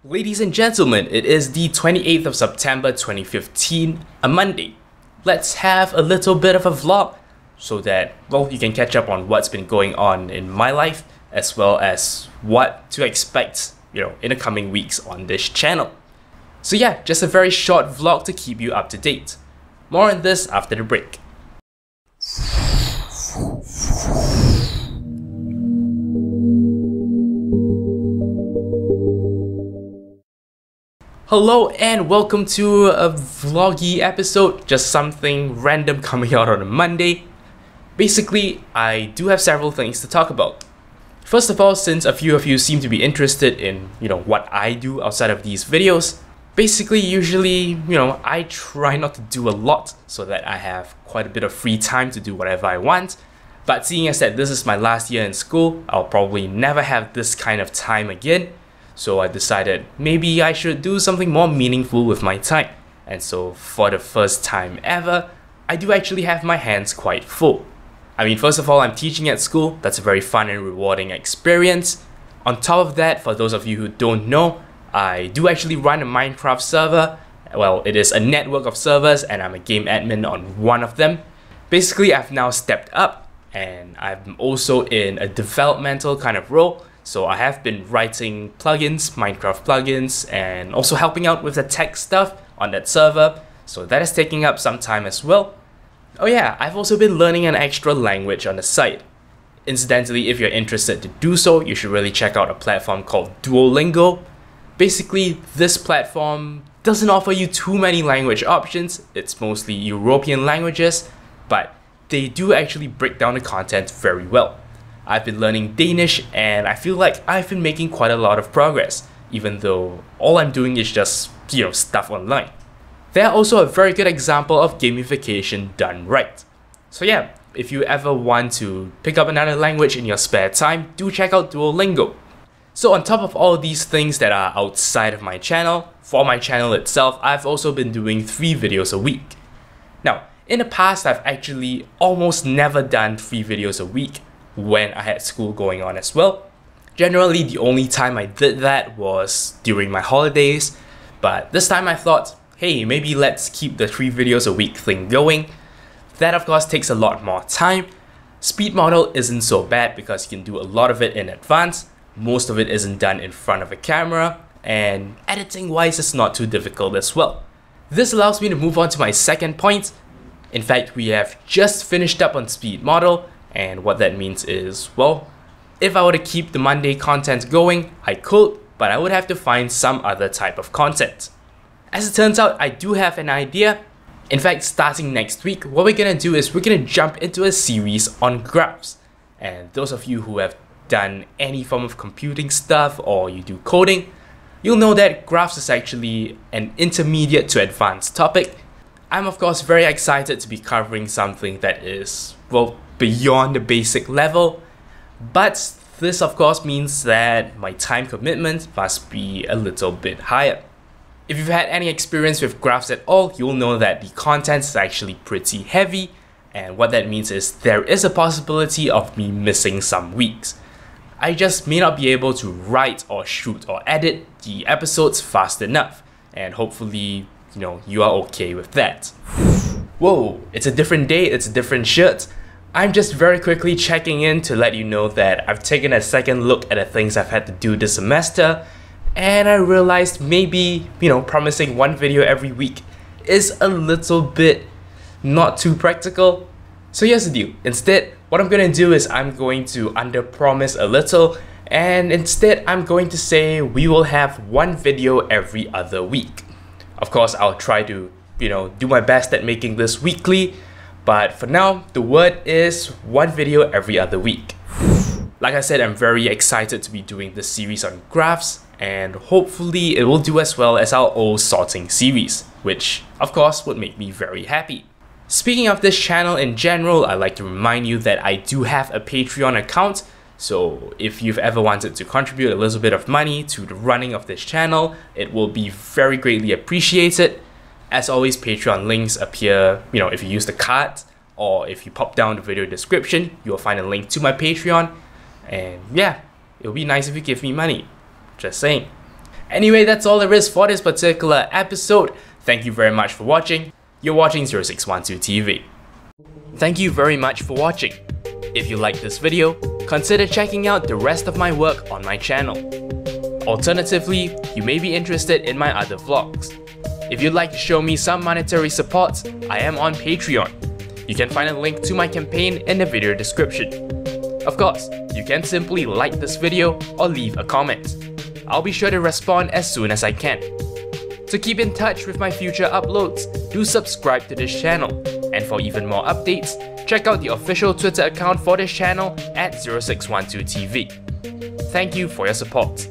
Ladies and gentlemen, it is the 28th of September 2015, a Monday. Let's have a little bit of a vlog so that, well, you can catch up on what's been going on in my life as well as what to expect, in the coming weeks on this channel. So yeah, just a very short vlog to keep you up to date. More on this after the break. Hello and welcome to a vloggy episode, just something random coming out on a Monday. Basically, I do have several things to talk about. First of all, since a few of you seem to be interested in, what I do outside of these videos, basically, usually, I try not to do a lot so that I have quite a bit of free time to do whatever I want. But seeing as that this is my last year in school, I'll probably never have this kind of time again. So I decided maybe I should do something more meaningful with my time. And so for the first time ever, I do actually have my hands quite full. I mean, first of all, I'm teaching at school. That's a very fun and rewarding experience. On top of that, for those of you who don't know, I do actually run a Minecraft server. Well, it is a network of servers and I'm a game admin on one of them. Basically, I've now stepped up and I'm also in a developmental kind of role. So I have been writing plugins, Minecraft plugins, and also helping out with the tech stuff on that server. So that is taking up some time as well. Oh yeah, I've also been learning an extra language on the side. Incidentally, if you're interested to do so, you should really check out a platform called Duolingo. Basically, this platform doesn't offer you too many language options. It's mostly European languages, but they do actually break down the content very well. I've been learning Danish and I feel like I've been making quite a lot of progress, even though all I'm doing is just, stuff online. They're also a very good example of gamification done right. So yeah, if you ever want to pick up another language in your spare time, do check out Duolingo. So on top of all these things that are outside of my channel, for my channel itself, I've also been doing 3 videos a week. Now, in the past, I've actually almost never done 3 videos a week when I had school going on as well. Generally, the only time I did that was during my holidays, but this time I thought, hey, maybe let's keep the 3 videos a week thing going. That of course takes a lot more time. Speed model isn't so bad because you can do a lot of it in advance. Most of it isn't done in front of a camera, and editing wise it's not too difficult as well. This allows me to move on to my second point. In fact, we have just finished up on speed model, and what that means is, well, if I were to keep the Monday content going, I could, but I would have to find some other type of content. As it turns out, I do have an idea. In fact, starting next week, what we're gonna do is we're gonna jump into a series on graphs. And those of you who have done any form of computing stuff or you do coding, you'll know that graphs is actually an intermediate to advanced topic. I'm of course very excited to be covering something that is, well, beyond the basic level, but this of course means that my time commitment must be a little bit higher. If you've had any experience with graphs at all, you'll know that the content is actually pretty heavy, and what that means is there is a possibility of me missing some weeks. I just may not be able to write or shoot or edit the episodes fast enough, and hopefully, you are okay with that. Whoa, it's a different day, it's a different shirt. I'm just very quickly checking in to let you know that I've taken a second look at the things I've had to do this semester, and I realized maybe, promising 1 video every week is a little bit not too practical. So here's the deal. Instead, what I'm gonna do is I'm going to under-promise a little, and instead I'm going to say we will have 1 video every other week. Of course, I'll try to, do my best at making this weekly, but for now, the word is 1 video every other week. Like I said, I'm very excited to be doing this series on graphs, and hopefully it will do as well as our old sorting series, which of course would make me very happy. Speaking of this channel in general, I'd like to remind you that I do have a Patreon account, so if you've ever wanted to contribute a little bit of money to the running of this channel, it will be very greatly appreciated. As always, Patreon links appear, if you use the card, or if you pop down the video description, you'll find a link to my Patreon. And yeah, it would be nice if you give me money. Just saying. Anyway, that's all there is for this particular episode. Thank you very much for watching. You're watching 0612 TV. Thank you very much for watching. If you liked this video, consider checking out the rest of my work on my channel. Alternatively, you may be interested in my other vlogs. If you'd like to show me some monetary support, I am on Patreon. You can find a link to my campaign in the video description. Of course, you can simply like this video or leave a comment. I'll be sure to respond as soon as I can. To keep in touch with my future uploads, do subscribe to this channel. And for even more updates, check out the official Twitter account for this channel at 0612TV. Thank you for your support.